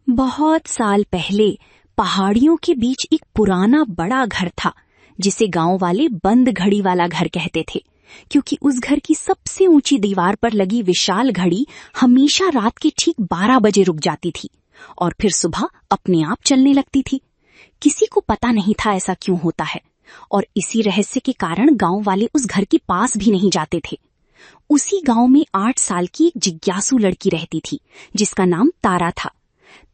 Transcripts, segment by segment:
बहुत साल पहले पहाड़ियों के बीच एक पुराना बड़ा घर था जिसे गांव वाले बंद घड़ी वाला घर कहते थे, क्योंकि उस घर की सबसे ऊंची दीवार पर लगी विशाल घड़ी हमेशा रात के ठीक 12 बजे रुक जाती थी और फिर सुबह अपने आप चलने लगती थी। किसी को पता नहीं था ऐसा क्यों होता है, और इसी रहस्य के कारण गांव वाले उस घर के पास भी नहीं जाते थे। उसी गांव में 8 साल की एक जिज्ञासु लड़की रहती थी जिसका नाम तारा था।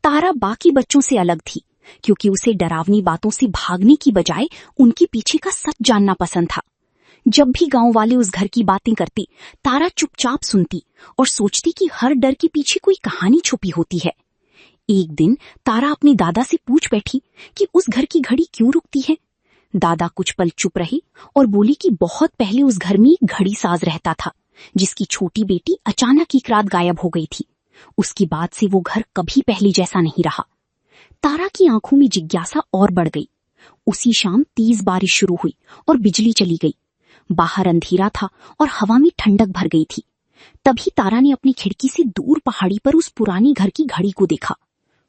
तारा बाकी बच्चों से अलग थी क्योंकि उसे डरावनी बातों से भागने की बजाय उनके पीछे का सच जानना पसंद था। जब भी गांव वाले उस घर की बातें करती, तारा चुपचाप सुनती और सोचती कि हर डर के पीछे कोई कहानी छुपी होती है। एक दिन तारा अपने दादा से पूछ बैठी कि उस घर की घड़ी क्यों रुकती है। दादा कुछ पल चुप रहे और बोली कि बहुत पहले उस घर में एक घड़ी साज रहता था जिसकी छोटी बेटी अचानक एक रात गायब हो गई थी। उसके बाद से वो घर कभी पहले जैसा नहीं रहा। तारा की आंखों में जिज्ञासा और बढ़ गई। उसी शाम तेज बारिश शुरू हुई और बिजली चली गई। बाहर अंधेरा था और हवा में ठंडक भर गई थी। तभी तारा ने अपनी खिड़की से दूर पहाड़ी पर उस पुरानी घर की घड़ी को देखा।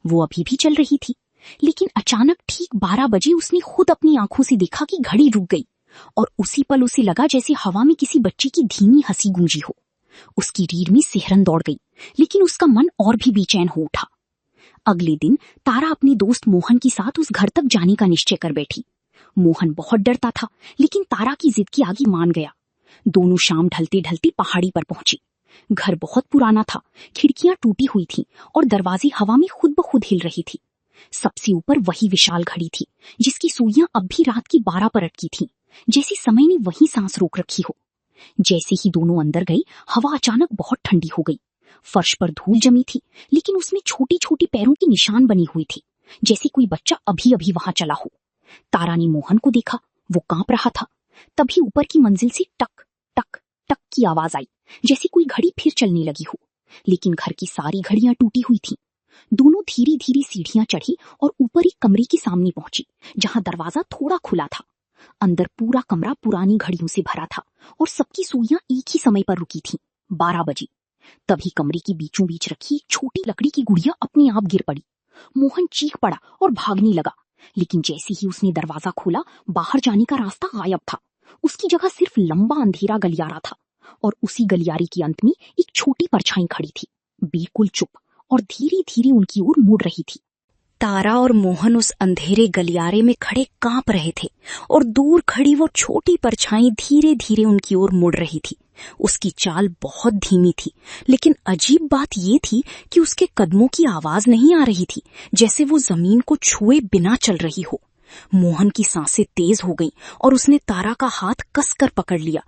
वो अभी भी चल रही थी, लेकिन अचानक ठीक 12 बजे उसने खुद अपनी आंखों से देखा कि घड़ी रुक गई, और उसी पल उसे लगा जैसे हवा में किसी बच्चे की धीमी हंसी गूंजी हो। उसकी रीढ़ में सिहरन दौड़ गई, लेकिन उसका मन और भी बेचैन हो उठा। अगले दिन तारा अपने दोस्त मोहन के साथ उस घर तक जाने का निश्चय कर बैठी। मोहन बहुत डरता था, लेकिन तारा की जिद की आगे मान गया। दोनों शाम ढलते ढलते पहाड़ी पर पहुंचे। घर बहुत पुराना था, खिड़कियां टूटी हुई थीं और दरवाजे हवा में खुद ब खुद हिल रही थी। सबसे ऊपर वही विशाल घड़ी थी जिसकी सुइयां अब भी रात की 12 पर अटकी थीं, जैसे समय ने वहीं सांस रोक रखी हो। जैसे ही दोनों अंदर गई, हवा अचानक बहुत ठंडी हो गई। फर्श पर धूल जमी थी, लेकिन उसमें छोटी छोटी पैरों के निशान बनी हुई थी, जैसे कोई बच्चा अभी अभी वहां चला हो। तारा ने मोहन को देखा, वो कांप रहा था। तभी ऊपर की मंजिल से टक टक टक की आवाज आई, जैसे कोई घड़ी फिर चलने लगी हो। लेकिन घर की सारी घड़ियां टूटी हुई थीं। दोनों धीरे धीरे सीढ़ियां चढ़ी और ऊपर एक कमरे के सामने पहुंची, जहां दरवाजा थोड़ा खुला था। अंदर पूरा कमरा पुरानी घड़ियों से भरा था और सबकी सुइयां एक ही समय पर रुकी थीं, 12 बजे। तभी कमरे की बीचों बीच रखी एक छोटी लकड़ी की गुड़िया अपने आप गिर पड़ी। मोहन चीख पड़ा और भागने लगा, लेकिन जैसे ही उसने दरवाजा खोला, बाहर जाने का रास्ता गायब था। उसकी जगह सिर्फ लंबा अंधेरा गलियारा था, और उसी गलियारे के अंत में एक छोटी परछाई खड़ी थी, बिल्कुल चुप और धीरे धीरे उनकी ओर मुड़ रही थी। तारा और मोहन उस अंधेरे गलियारे में खड़े कांप रहे थे, और दूर खड़ी वो छोटी परछाई धीरे धीरे उनकी ओर मुड़ रही थी। उसकी चाल बहुत धीमी थी, लेकिन अजीब बात ये थी कि उसके कदमों की आवाज नहीं आ रही थी, जैसे वो जमीन को छुए बिना चल रही हो। मोहन की सांसें तेज हो गईं और उसने तारा का हाथ कसकर पकड़ लिया।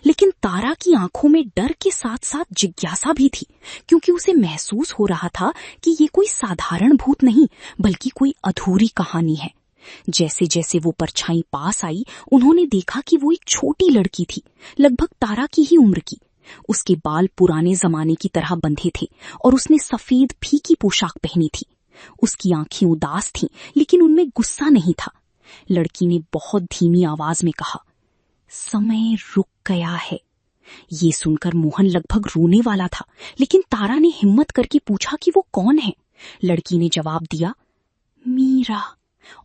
लेकिन तारा की आंखों में डर के साथ साथ जिज्ञासा भी थी, क्योंकि उसे महसूस हो रहा था कि ये कोई साधारण भूत नहीं, बल्कि कोई अधूरी कहानी है। जैसे जैसे वो परछाई पास आई, उन्होंने देखा कि वो एक छोटी लड़की थी, लगभग तारा की ही उम्र की। उसके बाल पुराने जमाने की तरह बंधे थे और उसने सफेद फीकी पोशाक पहनी थी। उसकी आंखें उदास थीं, लेकिन उनमें गुस्सा नहीं था। लड़की ने बहुत धीमी आवाज में कहा, समय रुक गया है। ये सुनकर मोहन लगभग रोने वाला था, लेकिन तारा ने हिम्मत करके पूछा कि वो कौन है। लड़की ने जवाब दिया, मीरा।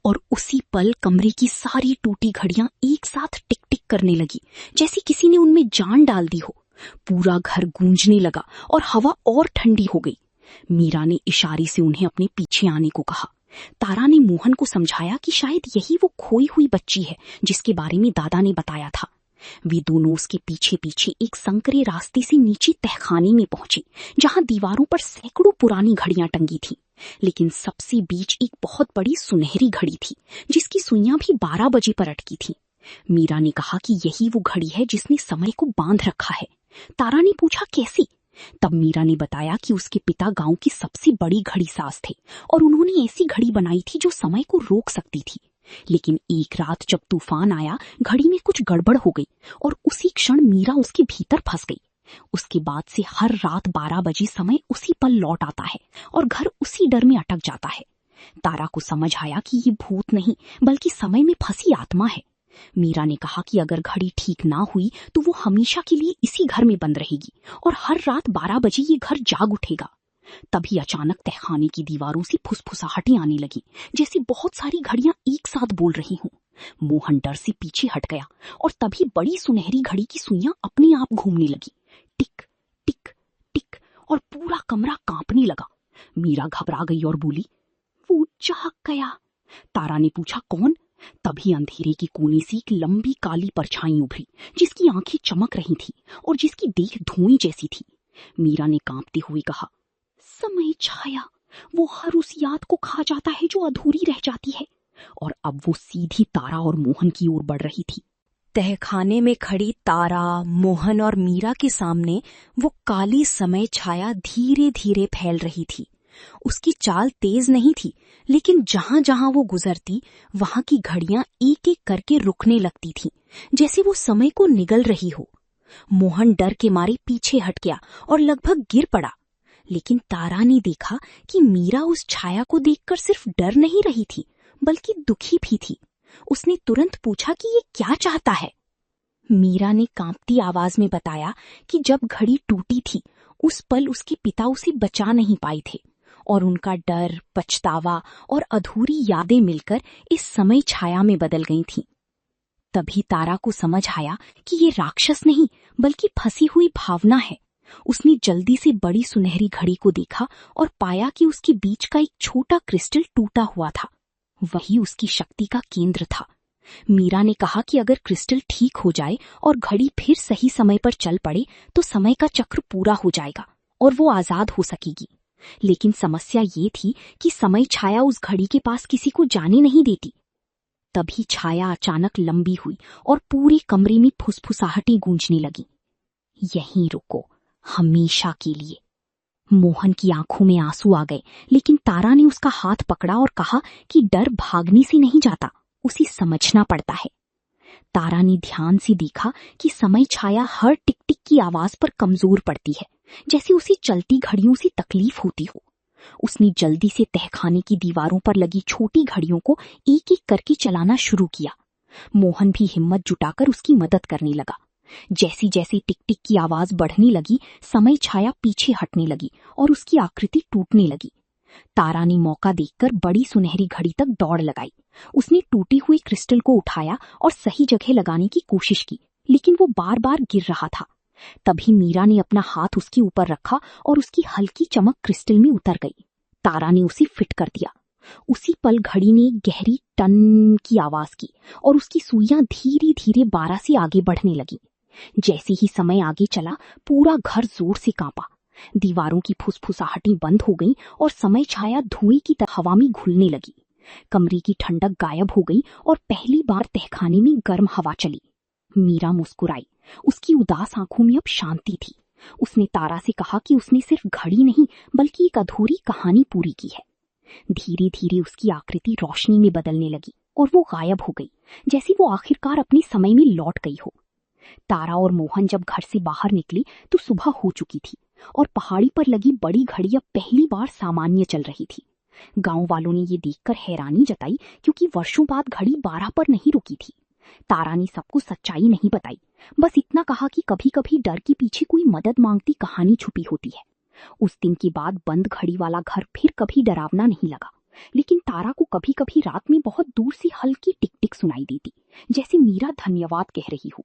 और उसी पल कमरे की सारी टूटी घड़ियां एक साथ टिक टिक करने लगी, जैसे किसी ने उनमें जान डाल दी हो। पूरा घर गूंजने लगा और हवा और ठंडी हो गई। मीरा ने इशारे से उन्हें अपने पीछे आने को कहा। तारा ने मोहन को समझाया कि शायद यही वो खोई हुई बच्ची है जिसके बारे में दादा ने बताया था। वे दोनों उसके पीछे पीछे एक संकरे रास्ते से नीचे तहखाने में पहुंचे, जहां दीवारों पर सैकड़ों पुरानी घड़ियां टंगी थीं। लेकिन सबसे बीच एक बहुत बड़ी सुनहरी घड़ी थी, जिसकी सुइयां भी 12 बजे पर अटकी थीं। मीरा ने कहा कि यही वो घड़ी है जिसने समय को बांध रखा है। तारा ने पूछा, कैसे? तब मीरा ने बताया कि उसके पिता गांव की सबसे बड़ी घड़ी साज थे और उन्होंने ऐसी घड़ी बनाई थी जो समय को रोक सकती थी। लेकिन एक रात जब तूफान आया, घड़ी में कुछ गड़बड़ हो गई और उसी क्षण मीरा उसके भीतर फंस गई। उसके बाद से हर रात 12 बजे समय उसी पल लौट आता है और घर उसी डर में अटक जाता है। तारा को समझ आया कि ये भूत नहीं, बल्कि समय में फंसी आत्मा है। मीरा ने कहा कि अगर घड़ी ठीक ना हुई तो वो हमेशा के लिए इसी घर में बंद रहेगी और हर रात 12 बजे ये घर जाग उठेगा। तभी अचानक तहखाने की दीवारों से फुसफुसाहटें आने लगी, जैसे बहुत सारी घड़ियां एक साथ बोल रही हों। मोहन डर से पीछे हट गया और तभी बड़ी सुनहरी घड़ी की सुइयां अपने आप घूमने लगी। टिक टिक टिक, और पूरा कमरा कांपने लगा। मीरा घबरा गई और बोली, वो जाग गया। तारा ने पूछा, कौन? तभी अंधेरे के कोने से एक लंबी काली परछाई उभरी, जिसकी आंखें चमक रही थी और जिसकी देह धुएं जैसी थी। मीरा ने कांपते हुए कहा, समय छाया, वो हर उस याद को खा जाता है जो अधूरी रह जाती है। और अब वो सीधी तारा और मोहन की ओर बढ़ रही थी। तहखाने में खड़ी तारा, मोहन और मीरा के सामने वो काली समय छाया धीरे धीरे फैल रही थी। उसकी चाल तेज नहीं थी, लेकिन जहां जहां वो गुजरती वहां की घड़ियां एक एक करके रुकने लगती थीं, जैसे वो समय को निगल रही हो। मोहन डर के मारे पीछे हट गया और लगभग गिर पड़ा। लेकिन तारा ने देखा कि मीरा उस छाया को देखकर सिर्फ डर नहीं रही थी, बल्कि दुखी भी थी। उसने तुरंत पूछा कि ये क्या चाहता है। मीरा ने कांपती आवाज में बताया कि जब घड़ी टूटी थी, उस पल उसके पिता उसे बचा नहीं पाए थे, और उनका डर, पछतावा और अधूरी यादें मिलकर इस समय छाया में बदल गई थीं। तभी तारा को समझ आया कि ये राक्षस नहीं, बल्कि फंसी हुई भावना है। उसने जल्दी से बड़ी सुनहरी घड़ी को देखा और पाया कि उसके बीच का एक छोटा क्रिस्टल टूटा हुआ था। वही उसकी शक्ति का केंद्र था। मीरा ने कहा कि अगर क्रिस्टल ठीक हो जाए और घड़ी फिर सही समय पर चल पड़े तो समय का चक्र पूरा हो जाएगा और वो आजाद हो सकेगी। लेकिन समस्या ये थी कि समय छाया उस घड़ी के पास किसी को जाने नहीं देती। तभी छाया अचानक लंबी हुई और पूरे कमरे में फुसफुसाहटें गूंजने लगी। यहीं रुको, हमेशा के लिए। मोहन की आंखों में आंसू आ गए, लेकिन तारा ने उसका हाथ पकड़ा और कहा कि डर भागने से नहीं जाता, उसे समझना पड़ता है। तारा ने ध्यान से देखा कि समय छाया हर टिक टिक की आवाज पर कमजोर पड़ती है, जैसे उसे चलती घड़ियों से तकलीफ होती हो। उसने जल्दी से तहखाने की दीवारों पर लगी छोटी घड़ियों को एक एक करके चलाना शुरू किया। मोहन भी हिम्मत जुटाकर उसकी मदद करने लगा। जैसी जैसी टिक टिक की आवाज बढ़ने लगी, समय छाया पीछे हटने लगी और उसकी आकृति टूटने लगी। तारा ने मौका देखकर बड़ी सुनहरी घड़ी तक दौड़ लगाई। उसने टूटी हुई क्रिस्टल को उठाया और सही जगह लगाने की कोशिश की, लेकिन वो बार बार गिर रहा था। तभी मीरा ने अपना हाथ उसके ऊपर रखा और उसकी हल्की चमक क्रिस्टल में उतर गई। तारा ने उसे फिट कर दिया। उसी पल घड़ी ने एक गहरी टन की आवाज की और उसकी सुइयां धीरे धीरे 12 से आगे बढ़ने लगी। जैसे ही समय आगे चला, पूरा घर जोर से कांपा। दीवारों की फुसफुसाहटें बंद हो गईं और समय छाया धुएं की तरह हवा में घुलने लगी। कमरे की ठंडक गायब हो गई और पहली बार तहखाने में गर्म हवा चली। मीरा मुस्कुराई। उसकी उदास आंखों में अब शांति थी। उसने तारा से कहा कि उसने सिर्फ घड़ी नहीं, बल्कि एक अधूरी कहानी पूरी की है। धीरे धीरे उसकी आकृति रोशनी में बदलने लगी और वो गायब हो गई, जैसे वो आखिरकार अपने समय में लौट गई हो। तारा और मोहन जब घर से बाहर निकले तो सुबह हो चुकी थी और पहाड़ी पर लगी बड़ी घड़ी अब पहली बार सामान्य चल रही थी। गांव वालों ने ये देखकर हैरानी जताई, क्योंकि वर्षों बाद घड़ी 12 पर नहीं रुकी थी। तारा ने सबको सच्चाई नहीं बताई, बस इतना कहा कि कभी कभी डर के पीछे कोई मदद मांगती कहानी छुपी होती है। उस दिन के बाद बंद घड़ी वाला घर फिर कभी डरावना नहीं लगा, लेकिन तारा को कभी कभी रात में बहुत दूर से हल्की टिक टिक सुनाई देती, जैसे मीरा धन्यवाद कह रही हो।